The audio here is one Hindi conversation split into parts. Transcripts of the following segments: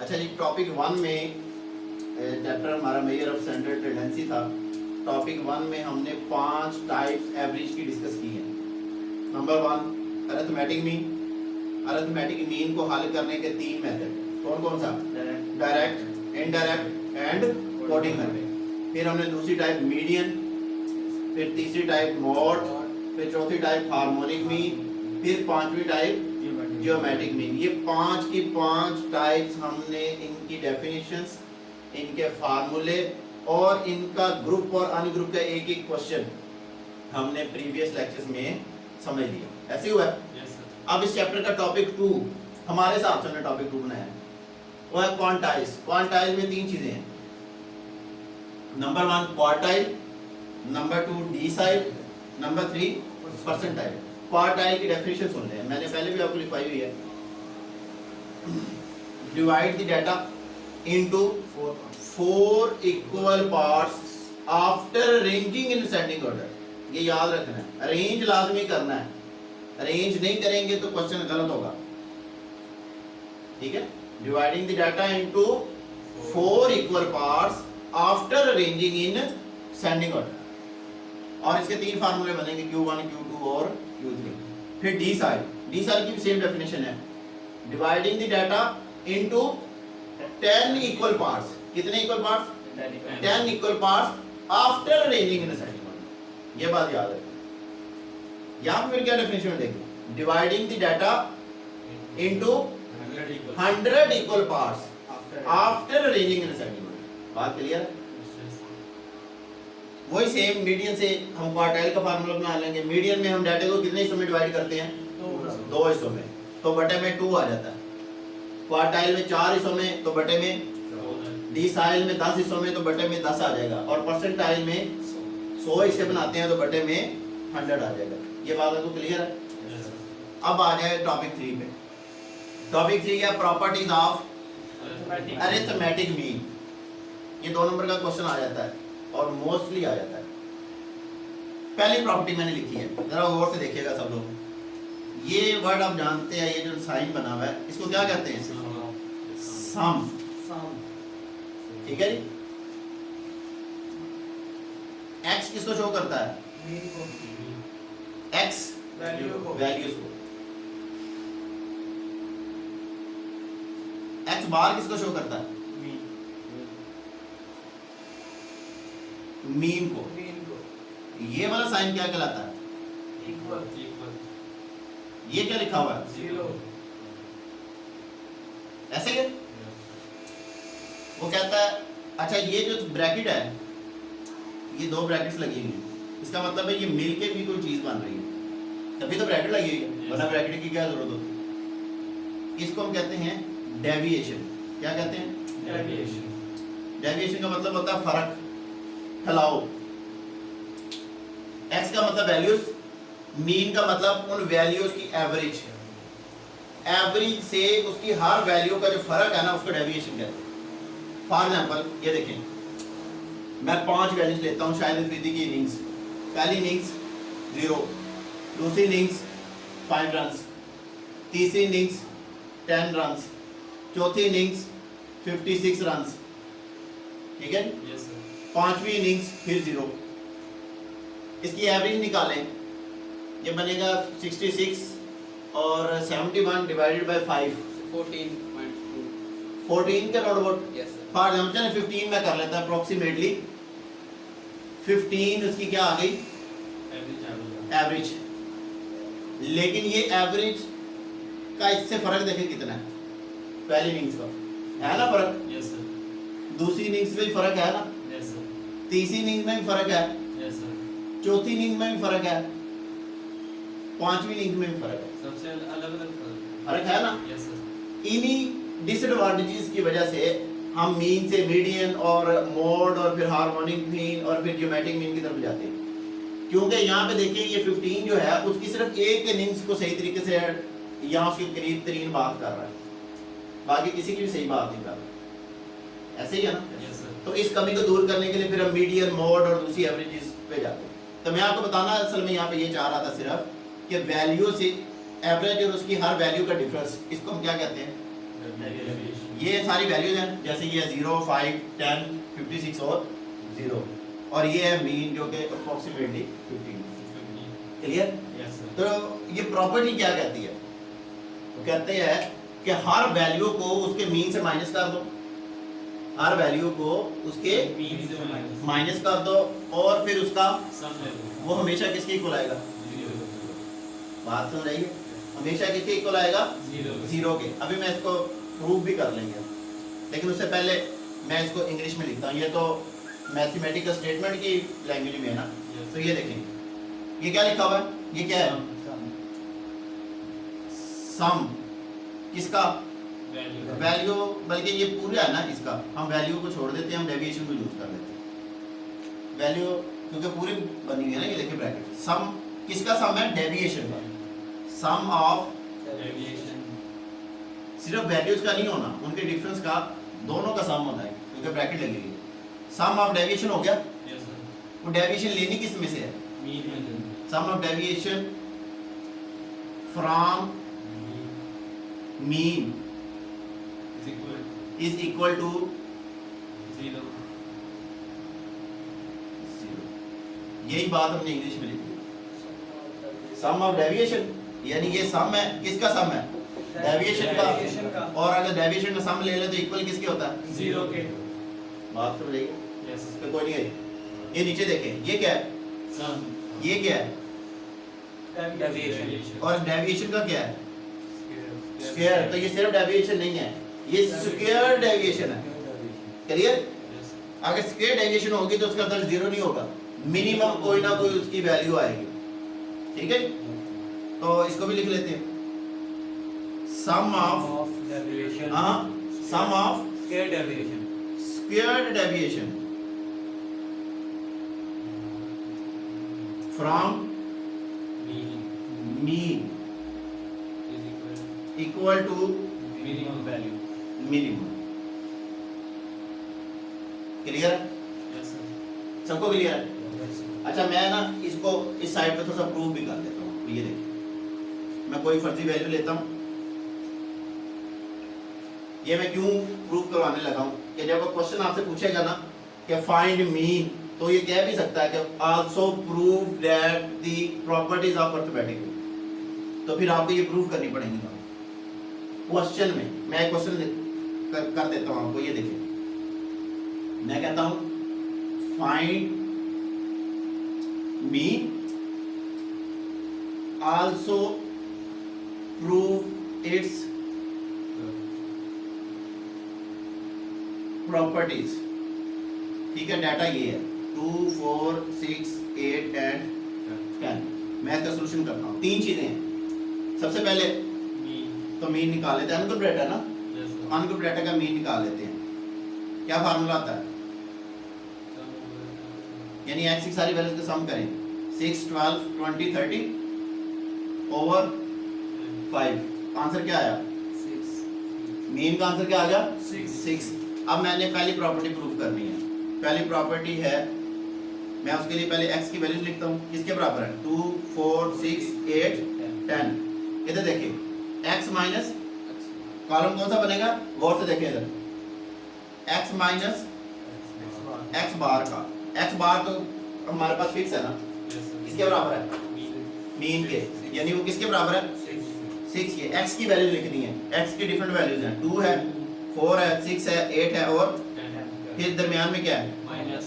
अच्छा जी, टॉपिक 1 में चैप्टर हमारा मेजर ऑफ सेंट्रल टेंडेंसी था। टॉपिक 1 में हमने 5 टाइप्स एवरेज की डिस्कस की है। Number 1 arithmetic mean. Arithmetic mean को हल करने के 3 मेथड, कौन कौन सा? Direct, indirect and coding method. फिर हमने दूसरी टाइप मीडियन, फिर तीसरी टाइप मॉड, फिर चौथी टाइप हार्मोनिक मीन, फिर पांचवी टाइप जियोमेट्रिक मीन। ये 5 की 5 टाइप्स हमने इनकी डेफिनेशंस, इनके फार्मूले और इनका ग्रुप और अनग्रुप का एक एक क्वेश्चन हमने प्रीवियस लेक्चर्स में समझ लिया। ऐसे हुआ है? Yes, sir. अब इस चैप्टर का टॉपिक 2 हमारे हिसाब से हमने टॉपिक 2 बनाया है, वो है क्वांटाइज। क्वांटाइज में 3 चीजें हैं। Number 1 quartile, number 2 decile, number 3 percentile. Quartile की डेफिनेशन सुन लें, मैंने पहले भी आपको लिखवाई हुई है। Divide the data into 4 equal parts after arranging in ascending order. ये याद रखना है, अरेंज लाजमी करना है। अरेंज नहीं करेंगे तो क्वेश्चन गलत होगा। ठीक है? Dividing the data into 4 equal parts after arranging in ascending order. और इसके 3 फार्मूले बनेंगे, Q1, Q2 और Q3। फिर डिसाइल। डिसाइल की भी सेम डेफिनेशन है, dividing the data into 10 equal parts. कितने equal parts? 10 equal parts after arranging in ascending order. ये बात याद रखना। यहां पे फिर क्या डेफिनेशन देखें, dividing the data into 100 equal parts after arranging in ascending order. बात क्लियर है? वही सेम मीडियन से हम क्वार्टाइल का फार्मूला बना लेंगे। मीडियन में हम डाटा को कितने हिस्सों में डिवाइड करते हैं? 2 हिस्सों में, तो बटे में 2 आ जाता है। क्वार्टाइल में 4 हिस्सों में, तो बटे में, डिसाइल में 10 हिस्सों में, तो बटे में 10 आ जाएगा। और परसेंटाइल में 100 हिस्से बनाते हैं तो बटे में 100 आ जाएगा। ये बात आपको क्लियर है? अब आ जाए टॉपिक 3 पे। टॉपिक 3 है प्रॉपर्टीज ऑफ अरिथमेटिक मीन। ये 2 नंबर का क्वेश्चन आ जाता है और मोस्टली आ जाता है। पहली प्रॉपर्टी मैंने लिखी है, जरा गौर से देखिएगा सब लोग। ये वर्ड आप जानते हैं, ये जो साइन बना हुआ है इसको क्या कहते हैं? सम। ठीक है जी? एक्स किसको शो करता है? एक्स वैल्यूज को। एक्स बार किसको शो करता है? मीन को। ये वाला साइन क्या कहलाता है? ये क्या लिखा हुआ है? ऐसे क्या? वो कहता है, अच्छा ये जो ब्रैकेट है, ये 2 ब्रैकेट्स लगी हुई हैं, इसका मतलब है ये मिलके भी कोई चीज बन रही है, तभी तो ब्रैकेट लगी हुई है, वरना ब्रैकेट की क्या जरूरत होती है? इसको हम कहते हैं डेविएशन। क्या कहते हैं? डेविएशन का मतलब होता है फर्क, फैलाव। एक्स का मतलब वैल्यूज, मीन का मतलब उन वैल्यूज की एवरेज। एवरेज से उसकी हर वैल्यू का जो फर्क है ना, उसको डेविएशन कहते हैं। फॉर एग्जाम्पल ये देखें, मैं 5 वैल्यूज लेता हूँ शाहिद अफरीदी की इनिंग्स। पहली इनिंग्स 0, दूसरी इनिंग्स 5 रन्स, तीसरी इनिंग्स 10 रन्स, चौथी इनिंग्स 56 रन्स। ठीक है? पांचवी इनिंग्स फिर 0। इसकी एवरेज निकालें, ये बनेगा 66 और 71 डिवाइडेड बाय 5, 14 के रोड अबाउट। फॉर एग्जाम्पल 15 में कर लेता है अप्रोक्सीमेटली। 15 उसकी क्या आ गई? एवरेज। लेकिन ये एवरेज का इससे फर्क देखें कितना है? पहली इनिंग्स का है ना फर्क? दूसरी इनिंग्स में भी फर्क है ना? तीसरी इनिंग्स में भी फर्क है, चौथी इनिंग्स में भी फर्क है, पांचवी इनिंग्स में भी फर्क है। सबसे अलग-अलग फर्क है ना? इन्हीं डिसएडवांटेजेस की वजह से हम मीन से मीडियन और मोड और फिर हार्मोनिक मीन और फिर जियोमेट्रिक मीन की तरफ जाते हैं। क्योंकि यहाँ पे देखिए ये 15 जो है उसकी सिर्फ एक इनिंग्स को सही तरीके से यहाँ उसके करीब तरीन बात कर रहा है, बाकी किसी की भी सही बात नहीं कर रहा। ऐसे ही है ना? तो इस कमी को दूर करने के लिए फिर हम मीडियन, मोड और दूसरी एवरेजेस पे जाते हैं। तो मैं आपको बताना असल में यहाँ पे ये चाह रहा था सिर्फ कि वैल्यू से एवरेज और उसकी हर वैल्यू का डिफरेंस, इसको हम क्या कहते हैं? ये सारी वैल्यूज हैं, जैसे ये 0, 5, 10, 56 और 0, और ये है मीन जो कि अप्रोक्सीमेटली 15। क्लियर? तो ये प्रॉपर्टी क्या कहती है? वो कहते हैं कि हर वैल्यू को उसके मीन से माइनस कर दो, हर वैल्यू को उसके माइनस कर दो, और फिर उसका वो हमेशा किसके इक्वल आएगा? बात सुन रही है? हमेशा किसके इक्वल आएगा? 0 के। अभी मैं इसको प्रूव भी कर लेंगे, लेकिन उससे पहले मैं इसको इंग्लिश में लिखता हूँ। ये तो मैथमेटिकल स्टेटमेंट की लैंग्वेज में है ना। तो ये देखें, ये क्या लिखा हुआ है? ये क्या है? सम किसका? वैल्यू, बल्कि ये पूरा है ना इसका, हम वैल्यू को छोड़ देते हैं, हम डेविएशन को यूज कर लेते हैं। वैल्यू क्योंकि पूरी बनी हुई है ना, ये देखिए ब्रैकेट। सम किसका सम है? डेविएशन का। सम ऑफ डेविएशन, सिर्फ वैल्यूज का नहीं होना, उनके डिफरेंस का, दोनों का सम होना है, क्योंकि ब्रैकेट लगी हुई है। सम ऑफ डेविएशन हो गया। वो डेविएशन लेनी किस में से है? Sum of deviation from mean is equal to 0। यही बात हमने इंग्लिश में लिखी। सम ऑफ डेविएशन यानी ये सम है, किसका सम है? डेविएशन का। और अगर डेविएशन का सम ले ले तो इक्वल किसके होता है? 0 के। बात तो रही है? यस। तो कोई नहीं है। ये नीचे देखें, ये क्या है? सम। ये क्या है? डेविएशन। और डेविएशन का क्या है? स्क्वायर। तो ये सिर्फ डेविएशन नहीं है, ये स्क्वायर डेविएशन है। क्लियर? अगर स्क्वायर डेविएशन होगी तो उसका रिजल्ट 0 नहीं होगा, मिनिमम कोई ना कोई उसकी वैल्यू आएगी। ठीक है, तो इसको भी लिख लेते हैं। Sum of deviation, sum of square deviation, square deviation from mean equal to minimum value, minimum. Clear है? सबको क्लियर है? अच्छा, मैं ना इसको इस साइड पे थोड़ा सा प्रूव भी कर देता हूँ। ये देखिए, मैं कोई फर्जी वैल्यू लेता हूँ। ये मैं क्यों प्रूव करवाने लगा हूँ कि जब वो क्वेश्चन आपसे पूछेगा ना कि फाइंड मीन, तो ये कह भी सकता है कि also prove that the properties of arithmetic. तो फिर आपको ये प्रूव करनी पड़ेगी क्वेश्चन में। मैं क्वेश्चन कर देता हूँ आपको। ये देखिए, मैं कहता हूँ find mean also prove its properties. ठीक है, डाटा ये है 2, 4, 6, 8 एंड 10। मैं इसका सोल्यूशन करता हूँ। 3 चीजें हैं। सबसे पहले तो मीन निकाल लेते हैं, अनग्रुप डाटा ना, अनग्रुप डाटा का मीन निकाल लेते हैं। क्या फार्मूला आता है? यानी x की सारी वैल्यूज का सम करें। 6, 12, 20, 30 ओवर 5। आंसर क्या आया? 6। मीन का आंसर क्या आ गया? 6। अब मैंने पहली प्रॉपर्टी प्रूफ करनी है। पहली प्रॉपर्टी है, मैं उसके लिए पहले x की वैल्यूज लिखता हूँ। किसके बराबर है? 2, 4, 6, 8, 10। इधर देखिए, x माइनस कॉलम कौन सा बनेगा? गौर से देखिए इधर, x माइनस x बार का। x बार तो हमारे पास फिक्स है ना, किसके बराबर है? मीन के। यानी वो किसके बराबर है? 6 के। x की वैल्यू लिखनी है। x की डिफरेंट वैल्यूज हैं, 2 है, 4 है, 6 है, 8 है और 10 है। फिर दरमियान में क्या है? माइनस।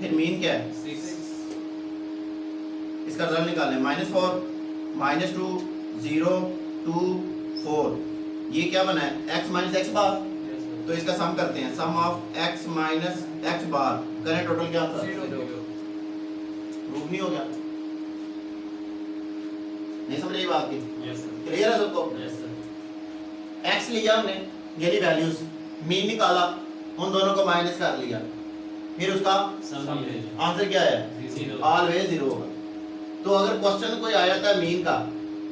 फिर मीन क्या है? 6। इसका रिजल्ट निकालें। -4, -2, 0, 2, 4। ये क्या बना है? x माइनस x बार। तो इसका सम करते हैं। Sum of x minus x बार करें, टोटल क्या आता है? 0। प्रूफ नहीं हो गया? नहीं समझ रही बात की? क्लियर है सबको? x लिया हमने, यानी वैल्यूज, मीन निकाला, उन दोनों को माइनस कर लिया, फिर उसका आंसर क्या है? ऑलवेज 0 होगा। तो अगर क्वेश्चन कोई आया था मीन का,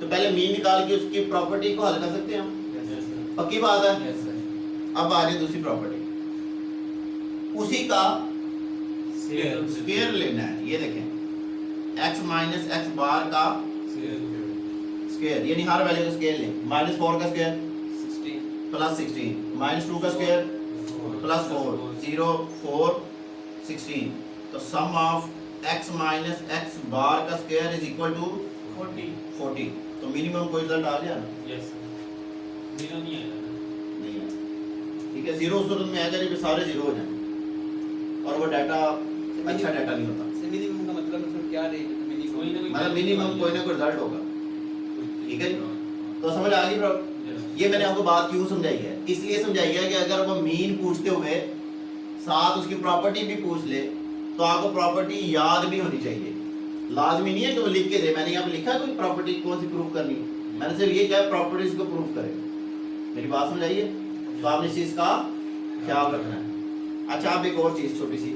तो पहले मीन निकाल के उसकी प्रॉपर्टी को हल कर सकते हैं हम। पक्की बात है? अब आ रही दूसरी प्रॉपर्टी, उसी का स्क्वायर लेना है। ये देखें, x माइनस x बार का स्क्वायर, यानी हर वैल्यू का स्क्वायर लें। -4 का स्क्वायर प्लस 16 माइनस 2 का स्क्वायर प्लस 4 0 4 16 तो सम ऑफ x माइनस x बार का स्क्वायर इज इक्वल टू 40 तो मिनिमम कोई रिजल्ट आ गया ना यस जीरो नहीं आएगा नहीं है ठीक है जीरो उस सूरत में आएगा जब सारे जीरो हो जाए और वो डाटा अच्छा डाटा नहीं होता मिनिमम का मतलब क्या रहेगा मतलब मिनिमम कोई ना कोई रिजल्ट होगा ठीक है जी तो समझ आ गई ब्रो ये मैंने आपको बात क्यों समझाई है इसलिए समझाई है कि अगर वो मीन पूछते हुए साथ उसकी प्रॉपर्टी भी पूछ ले तो आपको प्रॉपर्टी याद भी होनी चाहिए लाजमी नहीं है कि वो लिख के दे मैंने यहाँ पे लिखा कोई प्रॉपर्टी कौन सी प्रूव करनी मैंने सिर्फ ये क्या प्रॉपर्टीज को प्रूव करे मेरी बात समझाइए तो आपने इस चीज का ख्याल रखना है अच्छा अब एक और चीज छोटी सी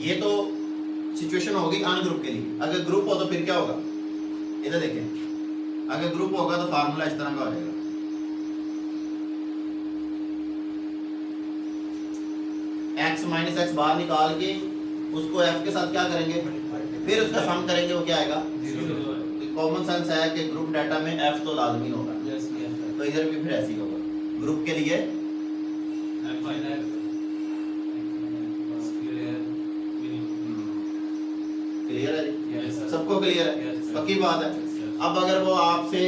ये तो सिचुएशन होगी अन ग्रुप के लिए अगर ग्रुप हो तो फिर क्या होगा इधर देखें अगर ग्रुप होगा तो फार्मूला इस तरह का हो जाएगा x माइनस एक्स बाहर निकाल के उसको f के साथ क्या करेंगे फिर उसका सम करेंगे वो क्या आएगा कॉमन सेंस है कि ग्रुप डाटा में f तो लाजमी होगा तो इधर भी फिर ऐसे ही होगा ग्रुप के लिए क्लियर है Yes, सबको क्लियर है Yes, sir. पक्की बात है Yes. अब अगर वो आपसे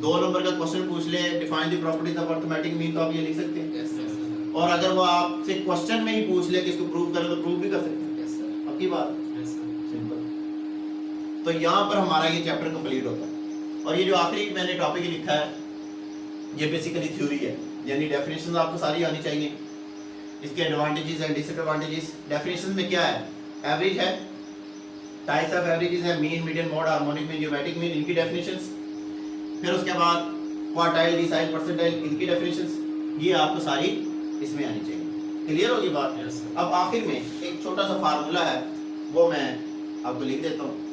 2 नंबर का क्वेश्चन पूछ ले define the properties of arithmetic mean तो आप ये लिख सकते हैं और अगर वो आपसे क्वेश्चन में ही पूछ ले कि इसको प्रूव करें तो प्रूव भी कर सकते हैं पक्की बात सिंपल तो यहाँ पर हमारा ये चैप्टर कंप्लीट होता है और ये जो आखिरी मैंने टॉपिक लिखा है ये बेसिकली थ्योरी है यानी डेफिनेशंस आपको सारी आनी चाहिए इसके एडवांटेजेस एंड डिसएडवांटेजेस डेफिनेशन में क्या है एवरेज है टाइप्स ऑफ एवरेजेस है mean median mode harmonic mean geometric mean इनकी डेफिनेशंस फिर उसके बाद क्वार्टाइल डिसाइल परसेंटाइल इनकी डेफिनेशंस ये आपको सारी इसमें आनी चाहिए क्लियर होगी बात Yes, sir. अब आखिर में एक छोटा सा फार्मूला है वो मैं आपको लिख देता हूँ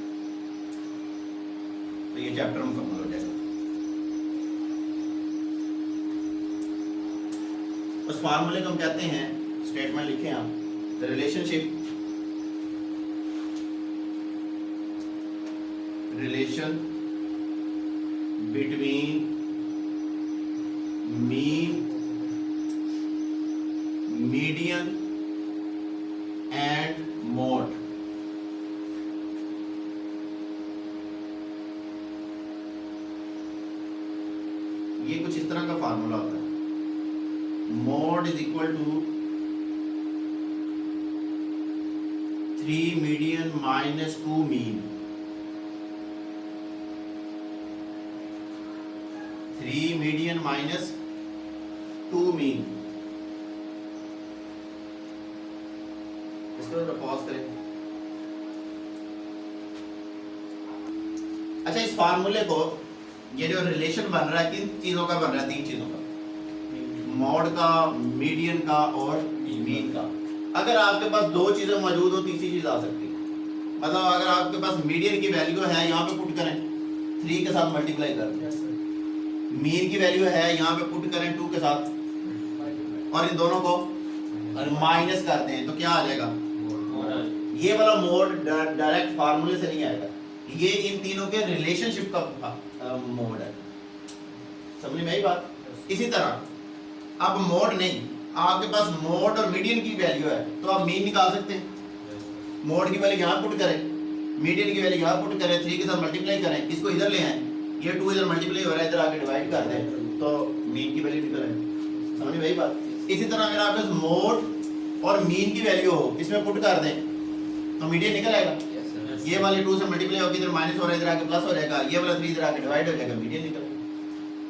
तो ये चैप्टर मुकम्मल हो जाएगा उस फार्मूले को हम कहते हैं स्टेटमेंट लिखें आप the relation between mean median and mode ये कुछ इस तरह का फार्मूला होता है mode is equal to 3 median minus 2 mean 3 median minus 2 mean इसको पॉज करें अच्छा इस फार्मूले को ये जो रिलेशन बन रहा है किन चीजों का बन रहा है 3 चीजों का मॉड का मीडियन का और मीन का अगर आपके पास 2 चीजें मौजूद हो तीसरी चीज आ सकती है मतलब अगर आपके पास मीडियन की वैल्यू है यहाँ पे पुट करें 3 के साथ मल्टीप्लाई कर दें मीन की वैल्यू है यहाँ पे पुट करें 2 के साथ और इन दोनों को माइनस करते हैं तो क्या आ जाएगा ये वाला मोड डायरेक्ट फार्मूले से नहीं आएगा ये इन तीनों के रिलेशनशिप का मोड है समझ में आई बात इसी तरह अब मोड नहीं आपके पास मोड और मीडियन की वैल्यू है तो आप मीन निकाल सकते हैं मोड की वैल्यू यहाँ पुट करें मीडियन की वैल्यू यहाँ पुट करें 3 के साथ मल्टीप्लाई करें इसको इधर ले आए ये 2 इधर मल्टीप्लाई हो रहा है इधर आके डिवाइड कर दें तो मीन की वैल्यू निकल आए समझ में आई बात इसी तरह अगर आपके पास मोड और मीन की वैल्यू हो इसमें पुट कर दें तो मीडियन निकल आएगा ये वाले 2 से मल्टीप्लाई होकर इधर माइनस हो रहा है इधर आके प्लस हो जाएगा ये वाला 3 इधर आके डिवाइड हो जाएगा मीडियन निकल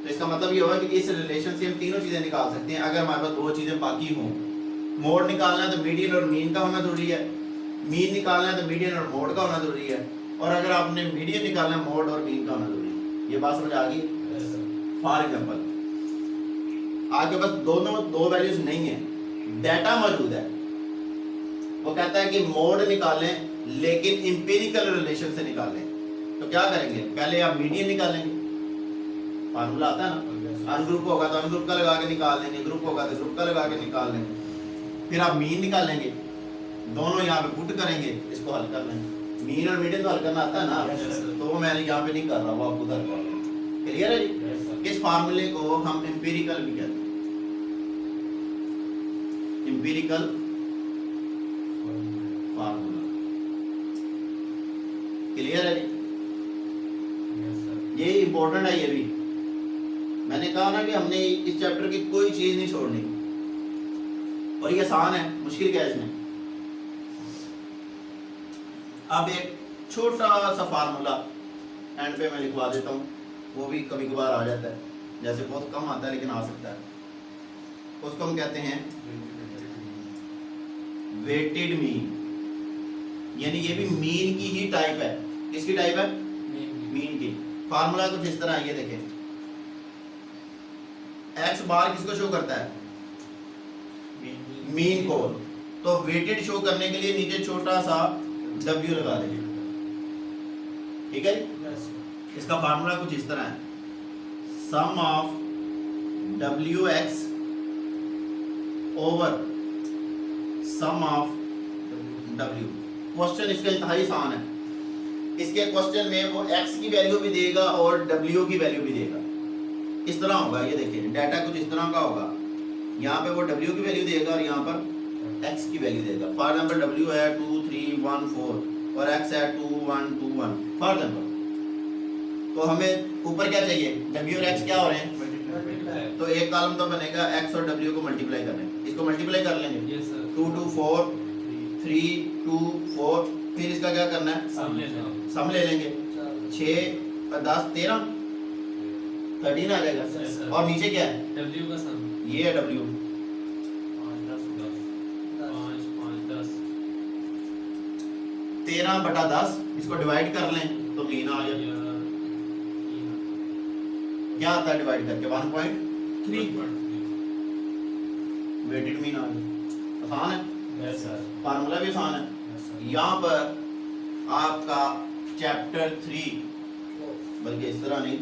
तो इसका मतलब ये होगा कि इस रिलेशन से हम तीनों चीजें निकाल सकते हैं अगर हमारे पास 2 चीजें बाकी हों मोड निकालना है तो मीडियन और मीन का होना जरूरी है मीन निकालना है तो मीडियन और मोड का होना जरूरी है और अगर आपने मीडियन निकालना है मोड और मीन का होना जरूरी है ये बात समझ आ गई फॉर एग्जांपल आपके पास दोनों 2 वैल्यूज नहीं है डाटा मौजूद है वो कहता है कि मोड निकालें लेकिन इंपेरिकल रिलेशन से निकालें तो क्या करेंगे पहले आप मीडियन निकालेंगे फार्मूला आता है ना अनग्रुप होगा तो अनग्रुप का लगा के निकाल लेंगे ग्रुप होगा तो ग्रुप का लगा के निकाल लेंगे फिर आप मीन निकालेंगे दोनों यहाँ पे पुट करेंगे इसको हल कर लेंगे मीन और मीडियन तो हल करना आता है ना तो वो मैंने यहाँ पे नहीं कर रहा वो आप उधर कर क्लियर है जी? Yes, sir. इस फार्मूले को हम एम्पिरिकल भी कहते हैं, एम्पिरिकल फार्मूला। क्लियर है जी? Yes, sir. ये इंपॉर्टेंट है। ये भी मैंने कहा ना कि हमने इस चैप्टर की कोई चीज नहीं छोड़नी, और ये आसान है, मुश्किल क्या है इसमें। अब एक छोटा सा फार्मूला एंड पे मैं लिखवा देता हूँ, वो भी कभी कभार आ जाता है, जैसे बहुत कम आता है लेकिन आ सकता है। उसको हम कहते हैं वेटेड मीन, यानी ये भी मीन की ही टाइप है। किसकी टाइप है? मीन की। फार्मूला कुछ इस तरह है, ये देखें। एक्स बार किसको शो करता है? मीन को। तो वेटेड शो करने के लिए नीचे छोटा सा W लगा देंगे, ठीक है जी? इसका फार्मूला कुछ इस तरह है, sum of WX over sum of W। Question इसका इंतहाई आसान है। इसके क्वेश्चन में वो x की वैल्यू भी देगा और W की वैल्यू भी देगा। इस तरह होगा, ये देखिए डाटा कुछ इस तरह का होगा। यहाँ पे वो W की वैल्यू देगा और यहाँ पर x की वैल्यू देगा। फॉर एग्जाम्पल W है 2 3 1 4 और x है 2 1 2 1 फॉर एग्जाम्पल। तो हमें ऊपर क्या चाहिए? W और x क्या हो रहे हैं? तो एक कॉलम तो बनेगा x और W को मल्टीप्लाई करने, इसको मल्टीप्लाई कर लेंगे। Yes, sir. 2 2 4 3 2 4, फिर इसका क्या करना है? सामने से सम ले लेंगे। 6 और 10 13 13 आ जाएगा। Yes, sir. और नीचे क्या है? W का सम ये है W। 5 10 5 5 10 13 बटा 10, इसको डिवाइड कर लें तो मीन आ जाए। क्या आता है डिवाइड करके? 1.3। वेटेड मीन आ गया। आसान है, Yes, sir. फार्मूला भी आसान है। Yes, sir. यहाँ पर आपका चैप्टर 3, बल्कि इस तरह नहीं,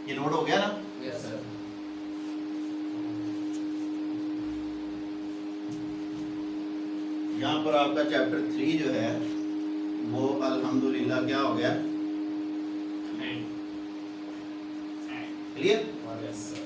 ये नोट हो गया ना? Yes, sir. यहाँ पर आपका चैप्टर 3 जो है वो अल्हम्दुलिल्लाह क्या हो गया? क्लियर? Yes, sir.